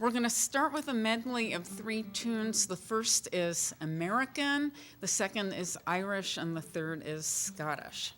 We're going to start with a medley of 3 tunes. The first is American, the second is Irish, and the third is Scottish.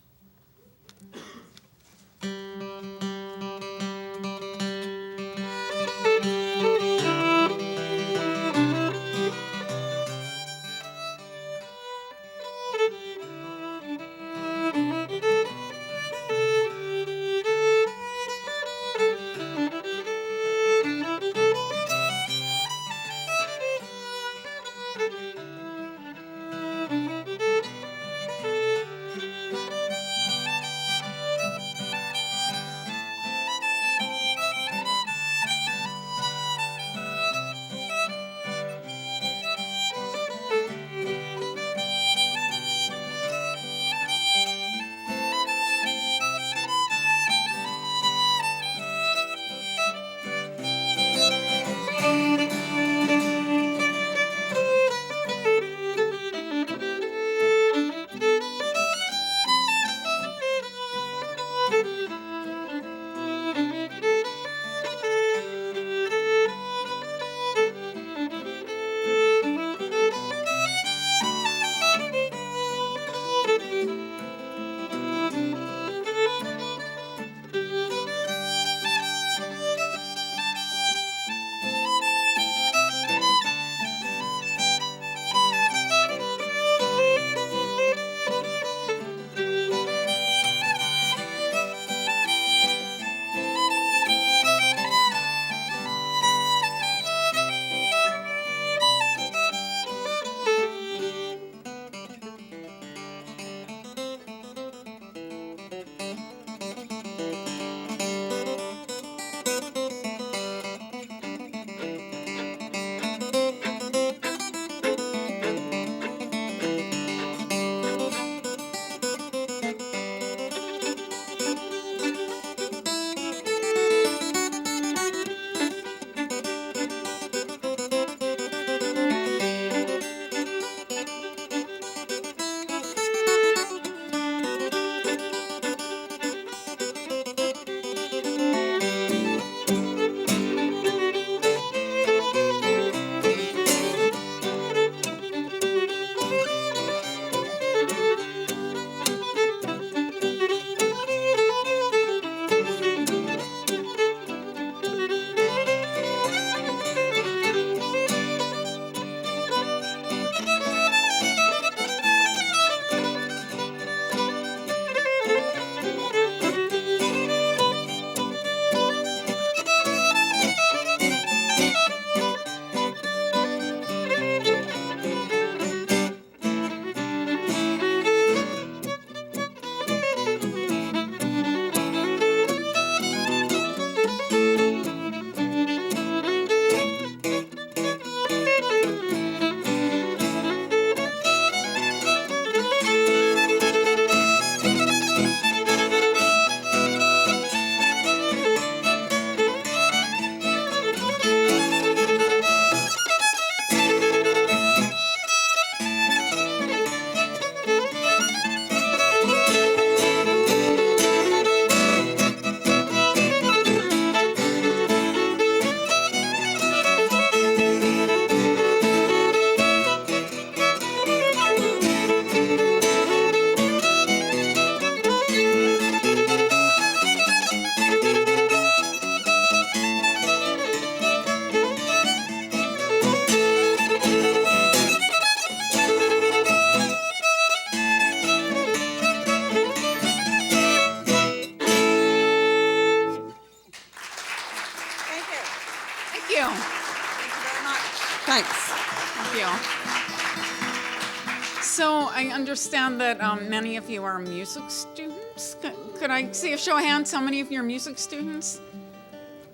So I understand that many of you are music students. Could I see a show of hands? How many of you are music students?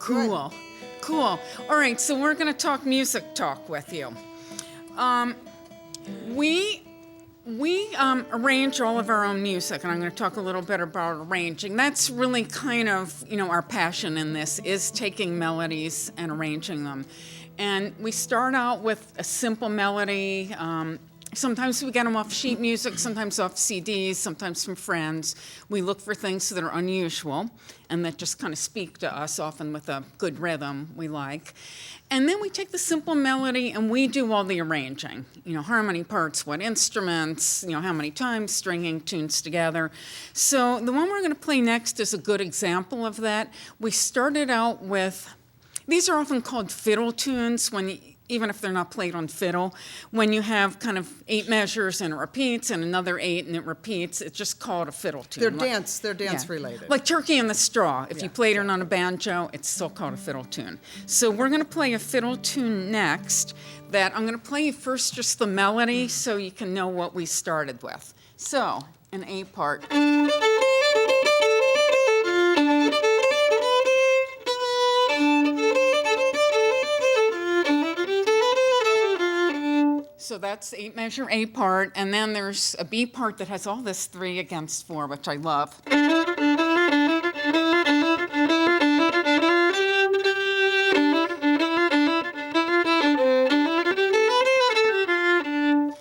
Cool. Cool. All right, so we're going to talk music talk with you. We arrange all of our own music, and I'm going to talk a little bit about arranging. That's really kind of, our passion in this is taking melodies and arranging them. And we start out with a simple melody, Sometimes we get them off sheet music, sometimes off CDs, sometimes from friends. We look for things that are unusual and that just kind of speak to us, often with a good rhythm we like. And then we take the simple melody and we do all the arranging. Harmony parts, what instruments, how many times, stringing tunes together. So the one we're going to play next is a good example of that. We started out with, these are often called fiddle tunes even if they're not played on fiddle. When you have kind of 8 measures and it repeats and another 8 and it repeats, it's just called a fiddle tune. They're dance related. Like Turkey in the Straw. If you played it on a banjo, it's still called a fiddle tune. So we're going to play a fiddle tune next that I'm going to play you first just the melody so you can know what we started with. So, an A part. So that's 8-measure A part, and then there's a B part that has all this 3 against 4, which I love.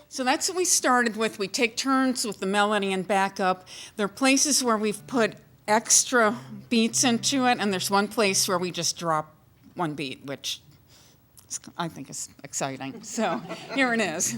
So that's what we started with. We take turns with the melody and backup. There are places where we've put extra beats into it, and there's one place where we just drop 1 beat, which I think is exciting. So here it is.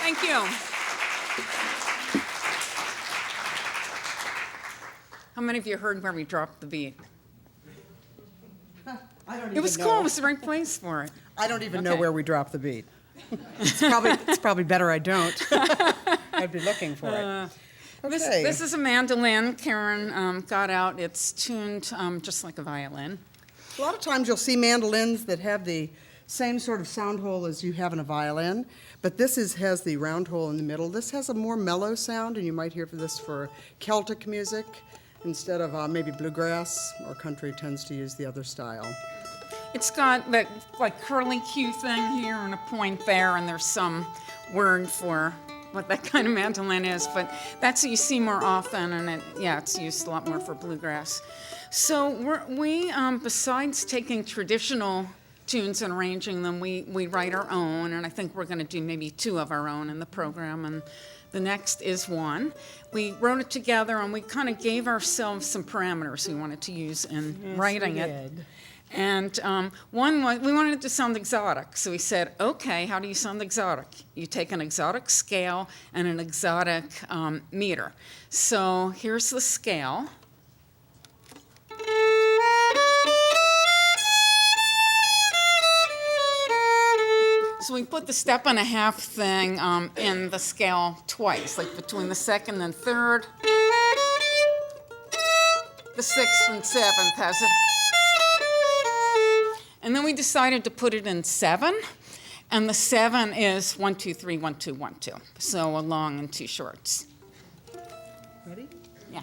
Thank you. How many of you heard where we dropped the beat? I don't even know. It was cool. It was the right place for it. I don't even know where we dropped the beat. It's probably better I don't. I'd be looking for it. Okay. This is a mandolin Karen got out. It's tuned just like a violin. A lot of times you'll see mandolins that have the same sort of sound hole as you have in a violin, but this has the round hole in the middle. This has a more mellow sound, and you might hear this for Celtic music instead of maybe bluegrass, or country tends to use the other style. It's got that like curly Q thing here and a point there, and there's some word for what that kind of mandolin is, but that's what you see more often, and it's used a lot more for bluegrass. So we besides taking traditional tunes and arranging them, we write our own, and I think we're going to do maybe 2 of our own in the program, and the next is one. We wrote it together, and we kind of gave ourselves some parameters we wanted to use in writing it. And one was, we wanted it to sound exotic. So we said, okay, how do you sound exotic? You take an exotic scale and an exotic meter. So here's the scale. So we put the 1.5 step thing in the scale twice, like between the 2nd and 3rd. The 6th and 7th has it. And then we decided to put it in 7, and the 7 is 1, 2, 3, 1, 2, 1, 2. So a long and 2 shorts. Ready? Yeah.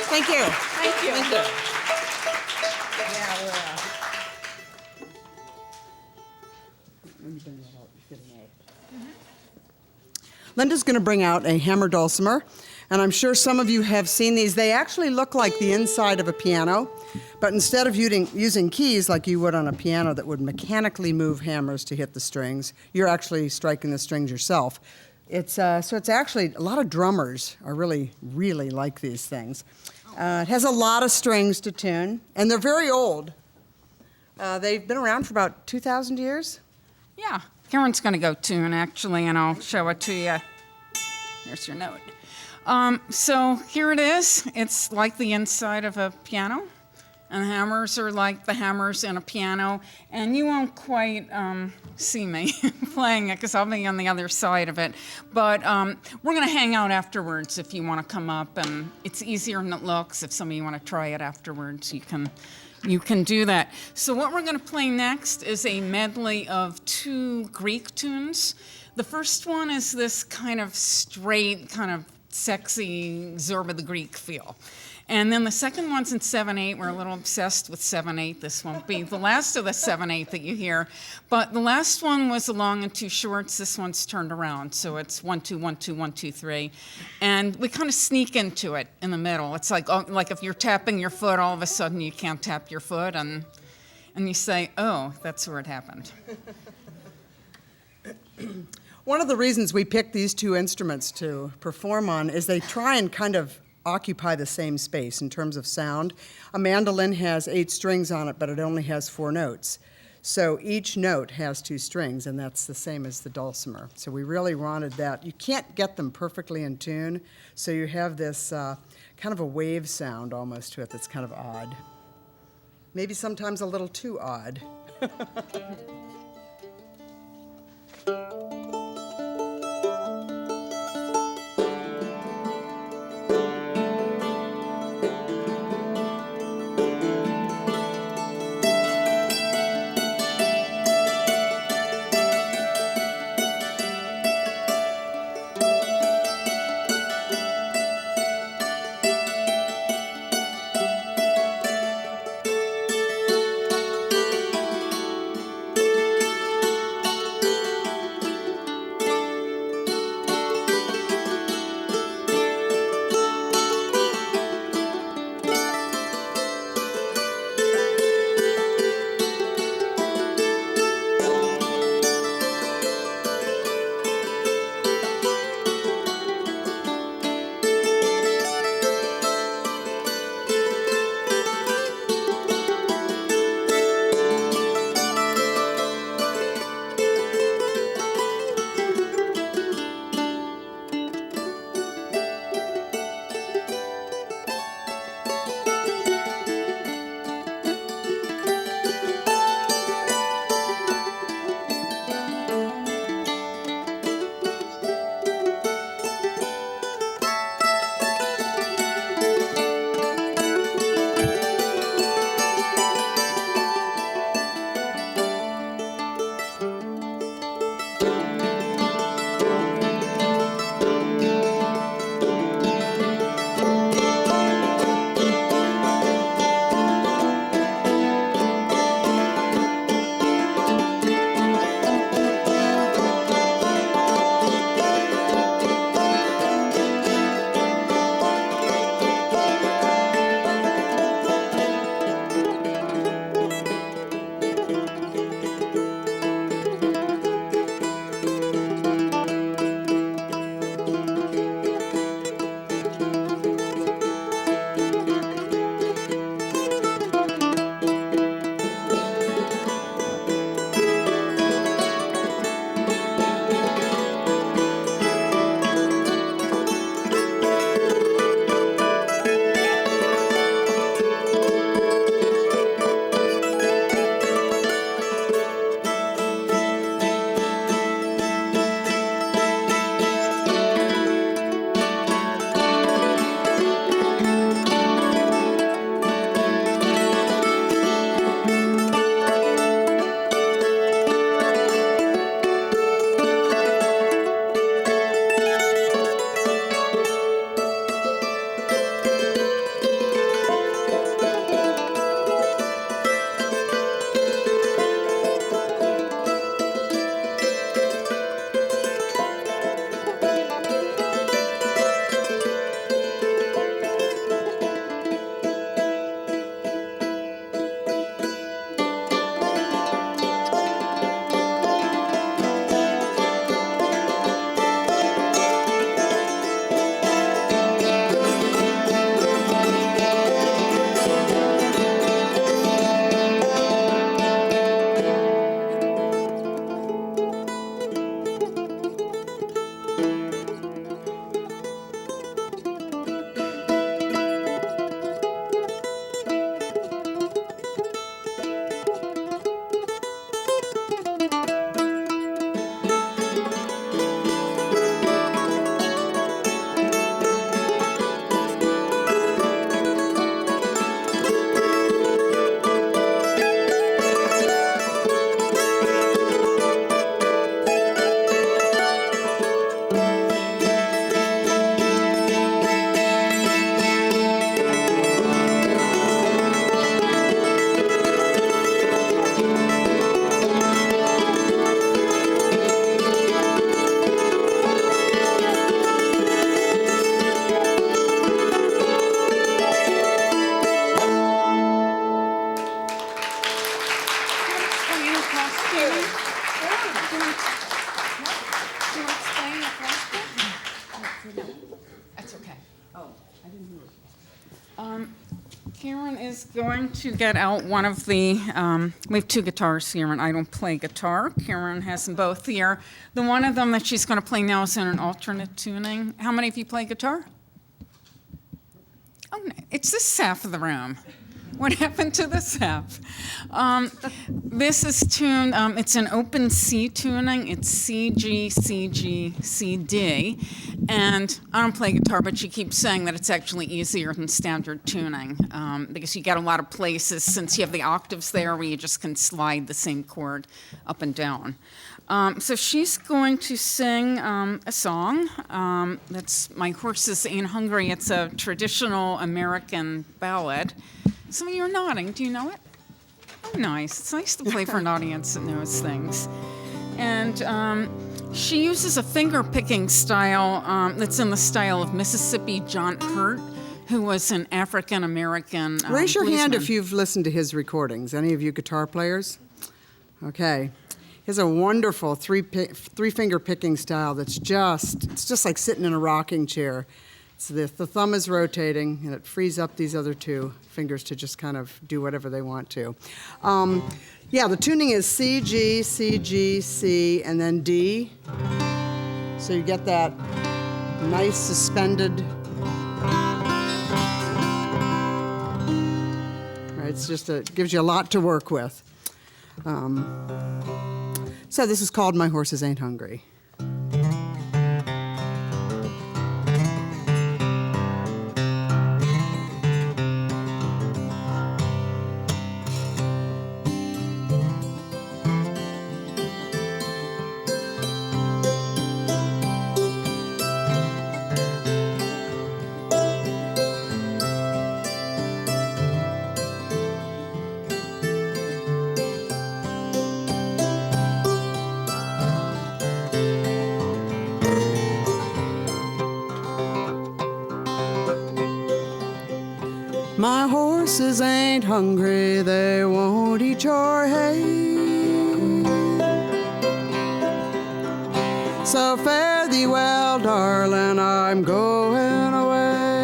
Thank you. Thank you. Thank you. Yeah, Linda's going to bring out a hammer dulcimer, and I'm sure some of you have seen these. They actually look like the inside of a piano, but instead of using keys like you would on a piano that would mechanically move hammers to hit the strings, you're actually striking the strings yourself. It's actually, a lot of drummers are really like these things. It has a lot of strings to tune, and they're very old. They've been around for about 2,000 years. Yeah. Karen's going to go tune, actually, and I'll show it to you. Here's your note. So here it is. It's like the inside of a piano. And hammers are like the hammers in a piano. And you won't quite see me playing it because I'll be on the other side of it. But we're going to hang out afterwards if you want to come up. And it's easier than it looks. If some of you want to try it afterwards, you can do that. So what we're going to play next is a medley of 2 Greek tunes. The first one is this kind of straight, kind of sexy Zorba the Greek feel. And then the second one's in 7/8. We're a little obsessed with 7/8. This won't be the last of the 7/8 that you hear. But the last one was the long and 2 shorts. This one's turned around. So it's 1, 2, 1, 2, 1, 2, 3. And we kind of sneak into it in the middle. It's like if you're tapping your foot, all of a sudden you can't tap your foot. And you say, oh, that's where it happened. One of the reasons we picked these 2 instruments to perform on is they try and kind of occupy the same space in terms of sound. A mandolin has 8 strings on it, but it only has 4 notes. So each note has 2 strings, and that's the same as the dulcimer. So we really wanted that. You can't get them perfectly in tune, so you have this kind of a wave sound almost to it that's kind of odd. Maybe sometimes a little too odd. Karen? Do you want to explain the flashback? No, that's okay. Oh, I didn't hear it. Karen is going to get out one of the, we have two guitars here, and I don't play guitar. Karen has them both here. The one of them that she's going to play now is in an alternate tuning. How many of you play guitar? Oh, no, it's this half of the room. What happened to this half? This is tuned, it's an open C tuning. It's C, G, C, G, C, D. And I don't play guitar, but she keeps saying that it's actually easier than standard tuning because you get a lot of places, since you have the octaves there, where you just can slide the same chord up and down. So she's going to sing a song that's My Horses Ain't Hungry. It's a traditional American ballad. Some of you are nodding. Do you know it? Oh, nice. It's nice to play for an audience that knows things. And she uses a finger-picking style that's in the style of Mississippi John Hurt, who was an African-American Raise your hand bluesman. if you've listened to his recordings. Any of you guitar players? Okay. He has a wonderful three-finger picking style that's it's just like sitting in a rocking chair. So the thumb is rotating, and it frees up these other two fingers to just kind of do whatever they want to. Yeah, the tuning is C, G, C, G, C, and then D. So you get that nice suspended. Right, it gives you a lot to work with. So this is called My Horses Ain't Hungry. My horses ain't hungry, they won't eat your hay. So fare thee well, darling, I'm going away.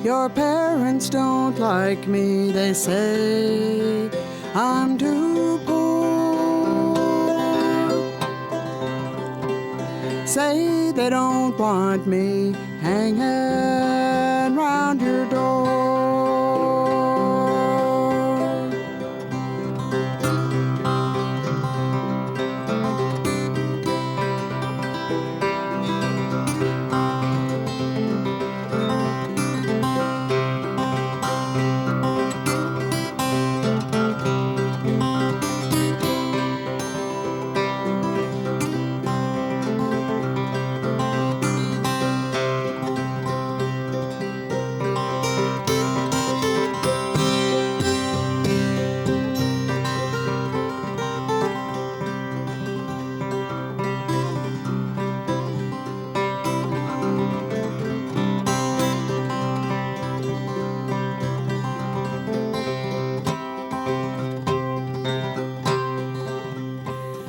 Your parents don't like me, they say I'm too poor. Say they don't want me hanging round your door.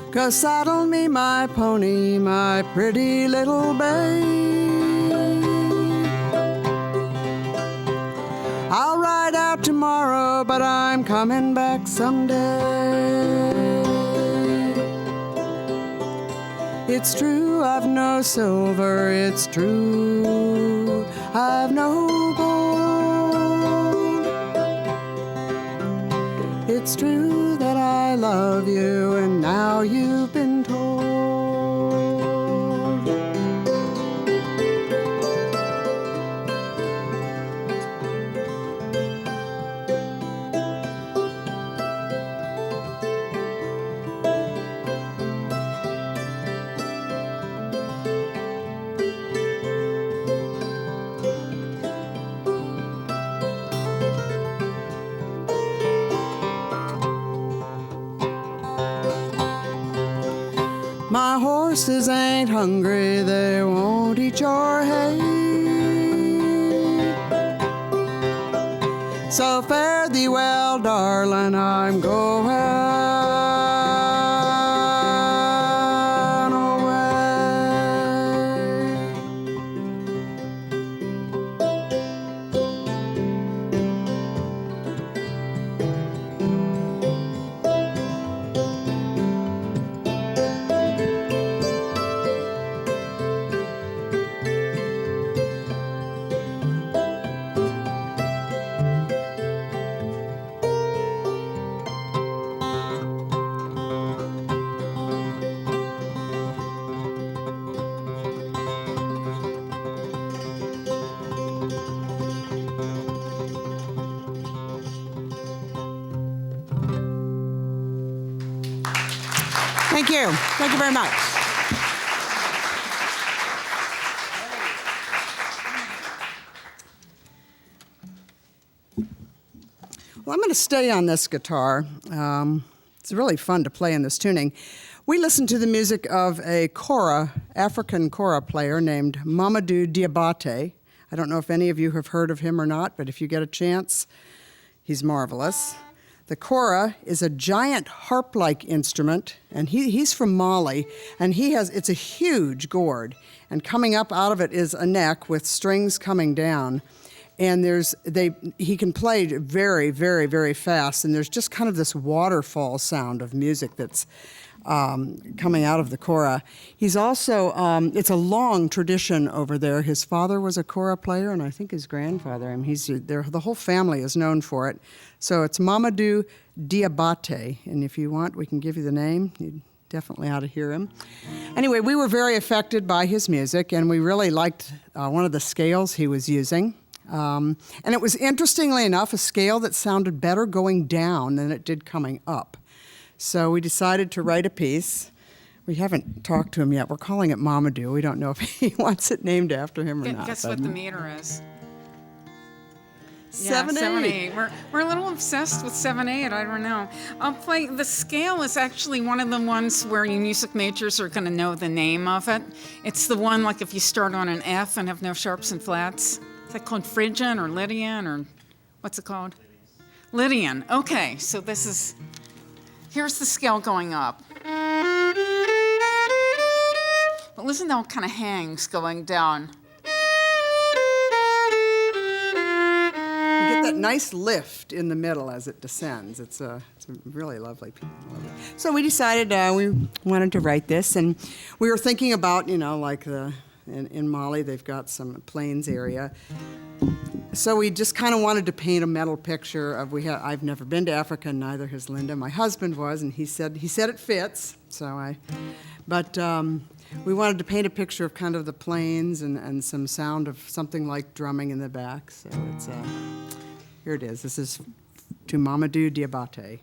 Go saddle me my pony, my pretty little babe. I'll ride out tomorrow, but I'm coming back someday. It's true I've no silver, it's true I've no gold. It's true that I love you, and now you've been told. My horses ain't hungry, they won't eat your hay. So fare thee well, darling, I'm going away. Thank you. Thank you very much. Well, I'm going to stay on this guitar. It's really fun to play in this tuning. We listened to the music of a kora, African kora player named Mamadou Diabate. I don't know if any of you have heard of him or not, but if you get a chance, he's marvelous. The kora is a giant harp-like instrument, and he's from Mali, and it's a huge gourd, and coming up out of it is a neck with strings coming down, and he can play very, very, very fast, and there's just kind of this waterfall sound of music that's coming out of the kora. He's also, it's a long tradition over there. His father was a kora player, and I think his grandfather. I mean, the whole family is known for it. So it's Mamadou Diabate, and if you want, we can give you the name. You definitely ought to hear him. Anyway, we were very affected by his music, and we really liked one of the scales he was using. And it was, interestingly enough, a scale that sounded better going down than it did coming up. So we decided to write a piece. We haven't talked to him yet. We're calling it Mamadou. We don't know if he wants it named after him or not. Guess what the meter is? 7/8. We're a little obsessed with 7/8. I don't know. I'll play. The scale is actually one of the ones where you music majors are going to know the name of it. It's the one like if you start on an F and have no sharps and flats. Is that called Phrygian or Lydian or what's it called? Lydian. Okay, so here's the scale going up. But listen how it kind of hangs going down. You get that nice lift in the middle as it descends. It's a really lovely piece. So we decided we wanted to write this, and we were thinking about, like in Mali, they've got some plains area. So we just kind of wanted to paint a mental picture of I've never been to Africa, and neither has Linda. My husband was, and he said it fits. But we wanted to paint a picture of kind of the plains and some sound of something like drumming in the back. So here it is. This is to Mamadou Diabate.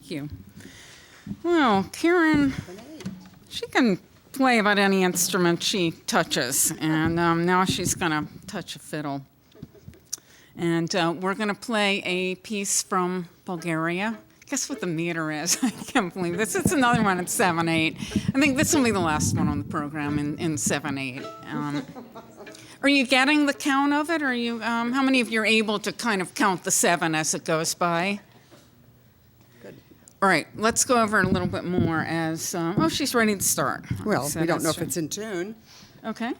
Thank you. Well, Karen, she can play about any instrument she touches, and now she's going to touch a fiddle. And we're going to play a piece from Bulgaria. Guess what the meter is? I can't believe this. It's another one at 7/8. I think this will be the last one on the program in 7/8. Are you getting the count of it? Are you? How many of you are able to kind of count the 7 as it goes by? Good. All right, let's go over it a little bit more as, oh, she's ready to start. Well, So we don't know that's if it's in tune. Okay.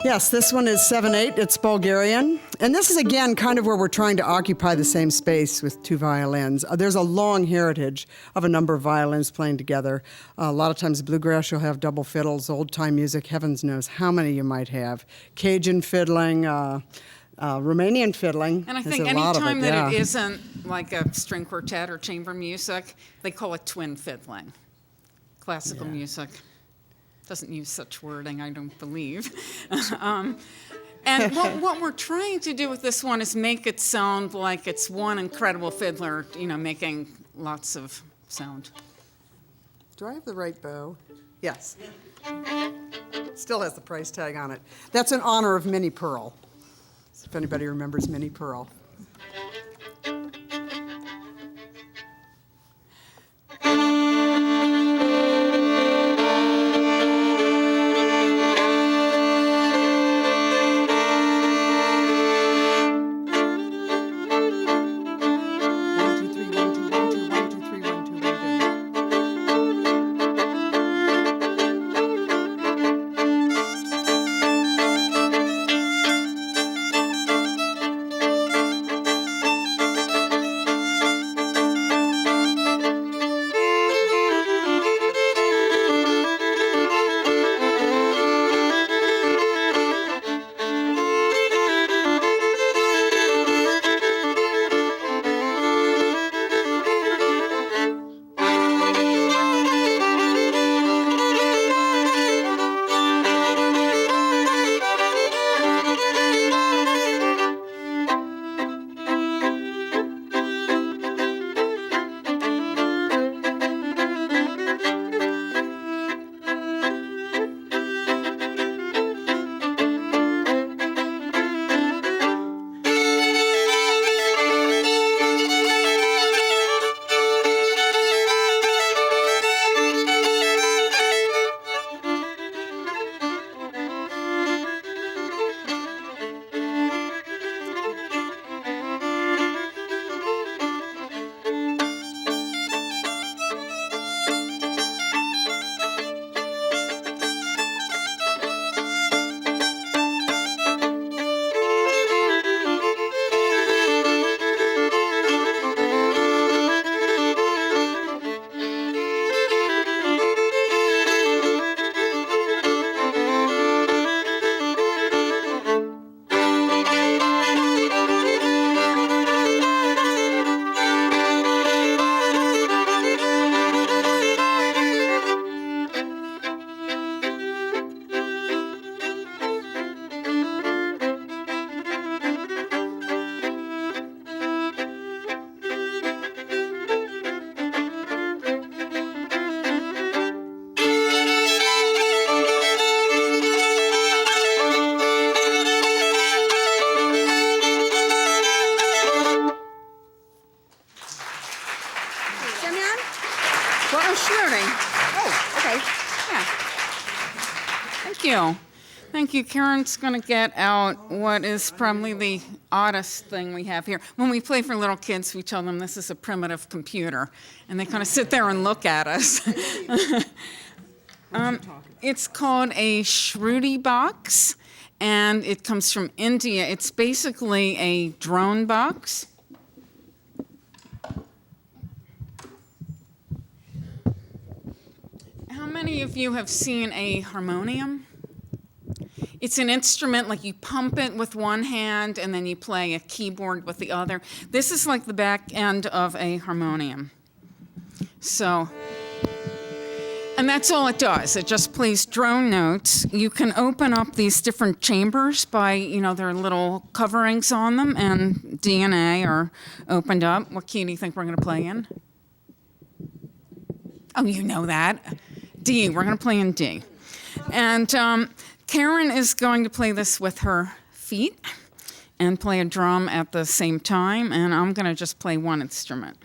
Yes, this one is 7/8. It's Bulgarian. And this is, again, kind of where we're trying to occupy the same space with two violins. There's a long heritage of a number of violins playing together. A lot of times, bluegrass, you'll have double fiddles, old-time music, heavens knows how many you might have. Cajun fiddling, Romanian fiddling. And I There's think a lot of anytime it, that yeah. it isn't like a string quartet or chamber music, they call it twin fiddling. Classical Yeah. music doesn't use such wording, I don't believe. And what we're trying to do with this one is make it sound like it's one incredible fiddler, making lots of sound. Do I have the right bow? Yes. Still has the price tag on it. That's in honor of Minnie Pearl, if anybody remembers Minnie Pearl. Thank you. Karen's going to get out what is probably the oddest thing we have here. When we play for little kids, we tell them this is a primitive computer, and they kind of sit there and look at us. It's called a Shruti box, and it comes from India. It's basically a drone box. How many of you have seen a harmonium? It's an instrument, like you pump it with one hand and then you play a keyboard with the other. This is like the back end of a harmonium. So, And that's all it does. It just plays drone notes. You can open up these different chambers by, there are little coverings on them, and D and A are opened up. What key do you think we're going to play in? Oh, you know that. D. We're going to play in D. And Karen is going to play this with her feet and play a drum at the same time, and I'm going to just play one instrument.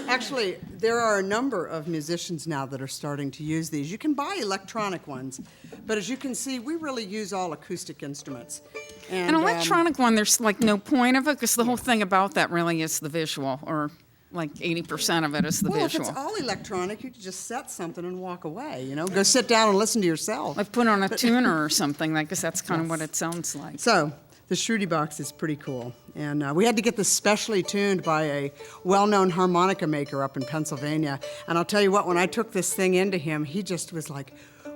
Actually, there are a number of musicians now that are starting to use these. You can buy electronic ones, but as you can see, we really use all acoustic instruments. An electronic one, there's like no point of it, because the whole thing about that really is the visual, or like 80% of it is the well, visual. If it's all electronic, you could just set something and walk away, Go sit down and listen to yourself. Like put on a tuner or something. I guess that's kind of what it sounds like. So, the Shruti box is pretty cool. And we had to get this specially tuned by a well-known harmonica maker up in Pennsylvania. And I'll tell you what, when I took this thing into him, he just was like,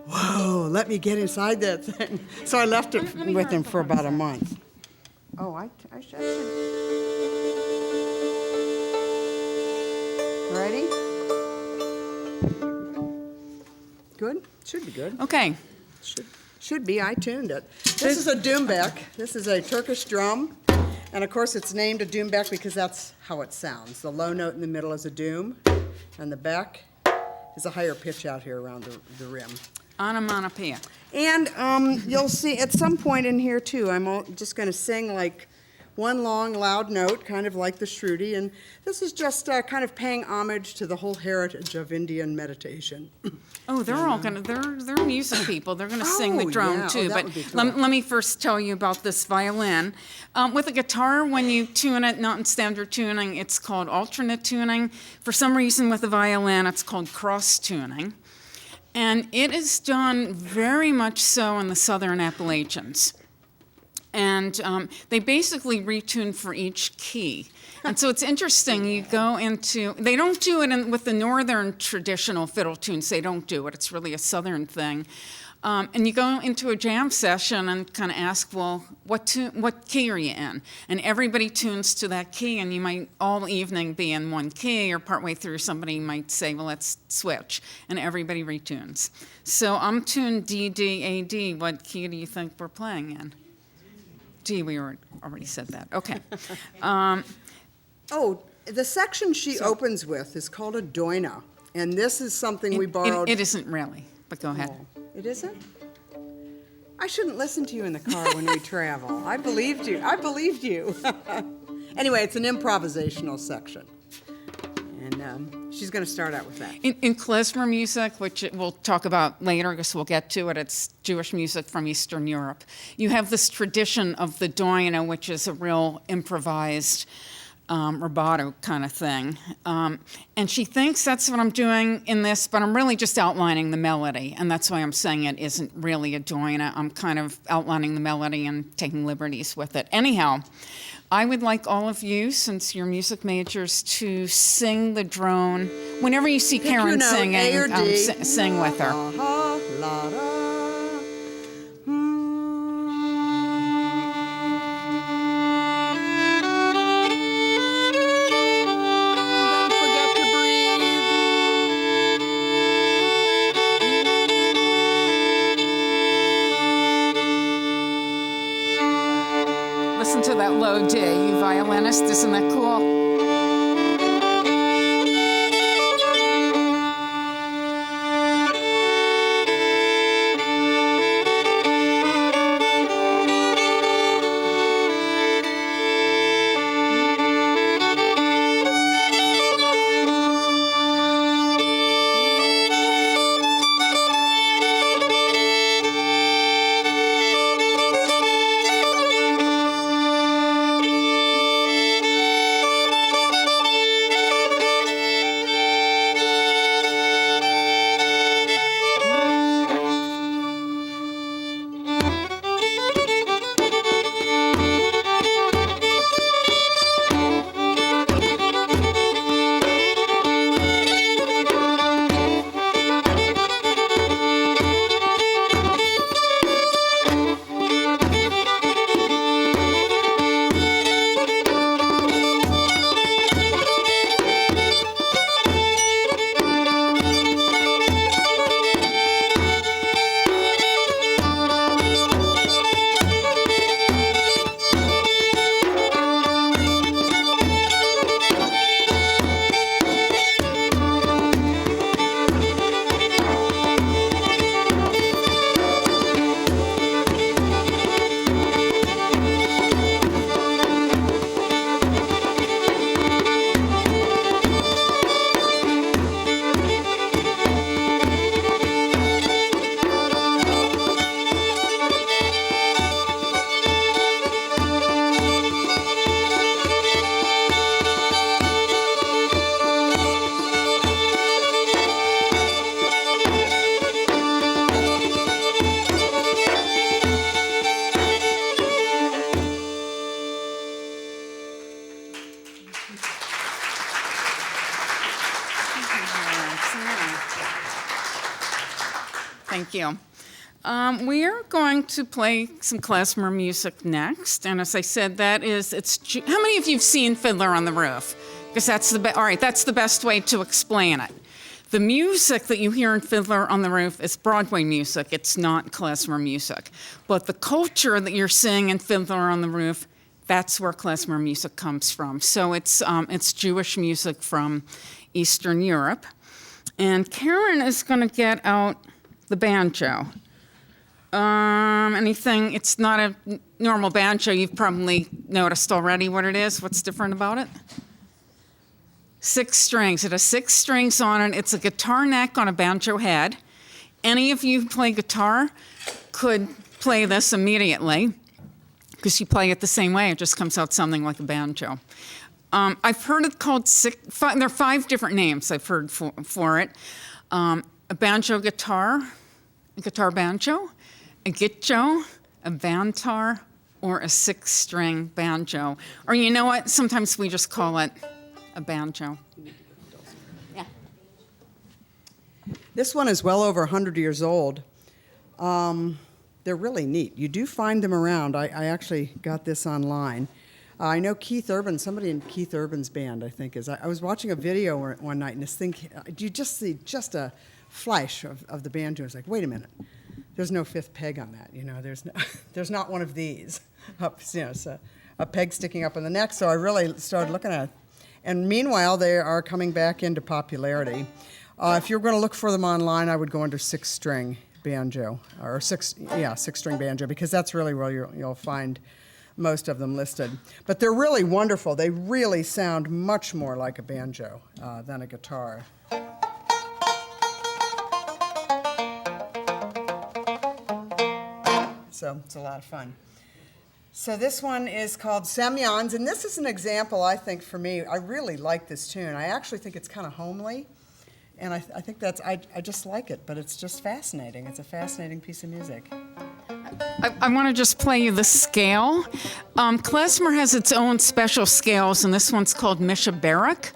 whoa, let me get inside that thing. So I left it with him for about a month. Oh, I should. Ready? Good? Should be good. Okay. Should be. I tuned it. This is a doumbek. This is a Turkish drum. And of course, it's named a doumbek because that's how it sounds. The low note in the middle is a doom, and the beck is a higher pitch out here around the rim. Onomatopoeia. And you'll see at some point in here, too, I'm just going to sing like one long, loud note, kind of like the Shruti. And this is just kind of paying homage to the whole heritage of Indian meditation. Oh, they're all gonna. They're music people. They're gonna sing the drone yeah. too. That But would be cool. let me first tell you about this violin. With a guitar, when you tune it, not in standard tuning, it's called alternate tuning. For some reason, with a violin, it's called cross tuning, and it is done very much so in the Southern Appalachians. And they basically retune for each key. And so it's interesting, you go into, they don't do it with the northern traditional fiddle tunes, they don't do it, it's really a southern thing. And you go into a jam session and kind of ask, well, what key are you in? And everybody tunes to that key, and you might all evening be in one key, or partway through somebody might say, well, let's switch, and everybody retunes. So I'm tuned D, D, A, D. What key do you think we're playing in? D, we already said that. Okay. The section she opens with is called a doina, and this is something we borrowed. It isn't really, but go ahead. Oh, it isn't? I shouldn't listen to you in the car when we travel. I believed you. Anyway, it's an improvisational section, and she's going to start out with that. In klezmer music, which we'll talk about later because we'll get to it, it's Jewish music from Eastern Europe. You have this tradition of the doina, which is a real improvised rubato kind of thing. And she thinks that's what I'm doing in this, but I'm really just outlining the melody, and that's why I'm saying it isn't really a doina. I'm kind of outlining the melody and taking liberties with it. Anyhow, I would like all of you, since you're music majors, to sing the drone. Whenever you see Karen singing, sing with her. Listen to that low D, you violinist, isn't that cool? Thank you. We are going to play some klezmer music next, and as I said, how many of you have seen Fiddler on the Roof? Because that's the best way to explain it. The music that you hear in Fiddler on the Roof is Broadway music. It's not klezmer music. But the culture that you're seeing in Fiddler on the Roof, that's where klezmer music comes from. So it's Jewish music from Eastern Europe. And Karen is going to get out the banjo. It's not a normal banjo. You've probably noticed already what it is. What's different about it? 6 strings. It has 6 strings on it. It's a guitar neck on a banjo head. Any of you who play guitar could play this immediately because you play it the same way. It just comes out sounding like a banjo. I've heard it called there are 5 different names I've heard for it. A banjo guitar, a guitar banjo, a gitjo, a bantar, or a 6-string banjo. Or you know what? Sometimes we just call it a banjo. Yeah. This one is well over 100 years old. They're really neat. You do find them around. I actually got this online. I know Keith Urban, somebody in Keith Urban's band, I think, is. I was watching a video one night, and this thing, you just see just a flash of the banjo. It's like, wait a minute, there's no 5th peg on that. There's not one of these up, so a peg sticking up in the neck. So I really started looking at it. And meanwhile, they are coming back into popularity. If you're going to look for them online, I would go under 6-string banjo, or 6-string banjo, because that's really where you'll find most of them listed. But they're really wonderful. They really sound much more like a banjo than a guitar. So it's a lot of fun. So this one is called Semyons, and this is an example, I think, for me. I really like this tune. I actually think it's kind of homely, and I think I just like it, but it's just fascinating. It's a fascinating piece of music. I want to just play you the scale. Klezmer has its own special scales, and this one's called Mishaberic.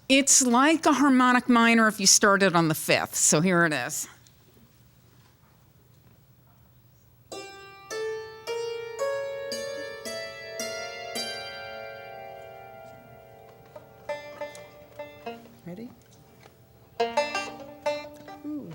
It's like a harmonic minor if you started on the 5th, so here it is. Ready? Ooh.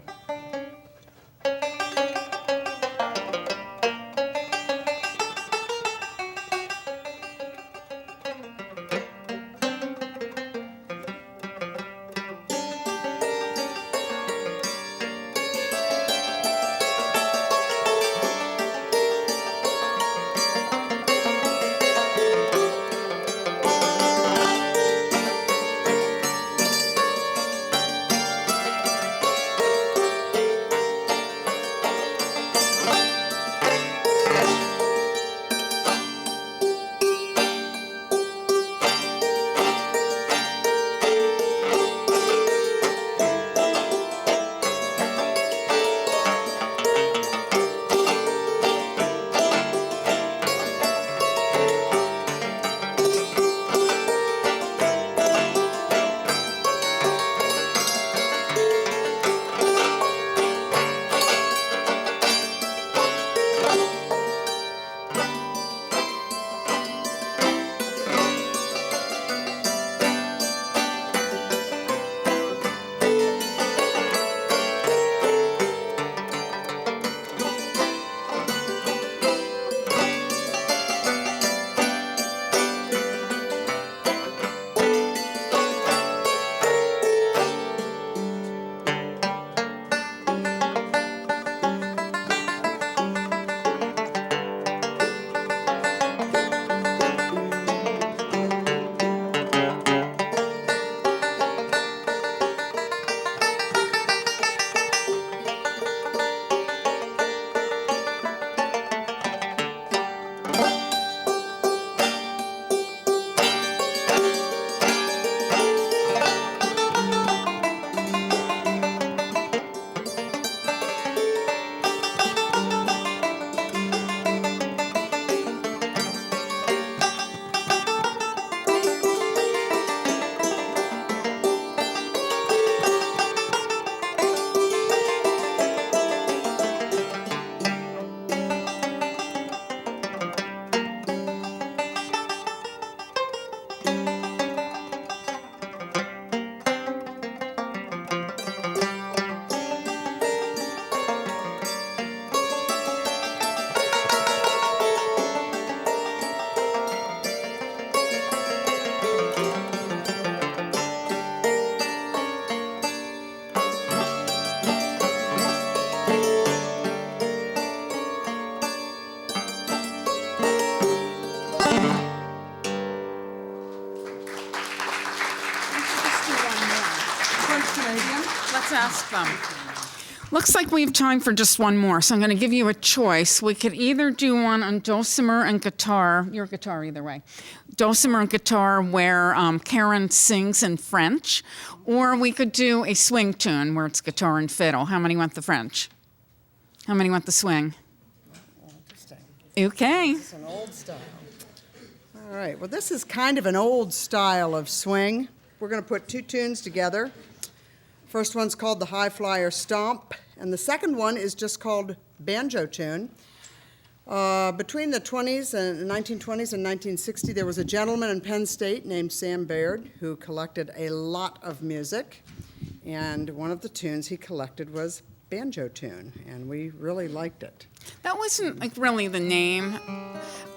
Let's ask them. Looks like we have time for just one more, so I'm going to give you a choice. We could either do one on dulcimer and guitar, your guitar either way, dulcimer and guitar where Karen sings in French, or we could do a swing tune where it's guitar and fiddle. How many want the French? How many want the swing? Okay. It's an old style. All right, well, this is kind of an old style of swing. We're going to put two tunes together. First one's called the High Flyer Stomp, and the second one is just called Banjo Tune. Between the 1920s and 1960, there was a gentleman in Penn State named Sam Baird who collected a lot of music, and one of the tunes he collected was Banjo Tune, and we really liked it. That wasn't like really the name.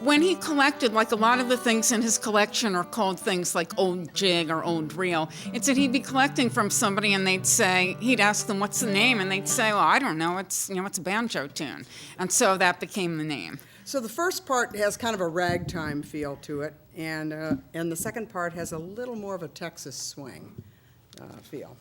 When he collected, like a lot of the things in his collection are called things like old jig or old reel. It's that he'd be collecting from somebody and he'd ask them, what's the name? And they'd say, well, I don't know, it's a banjo tune. And so that became the name. So the first part has kind of a ragtime feel to it, and the second part has a little more of a Texas swing feel.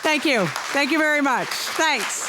Thank you. Thank you very much. Thanks.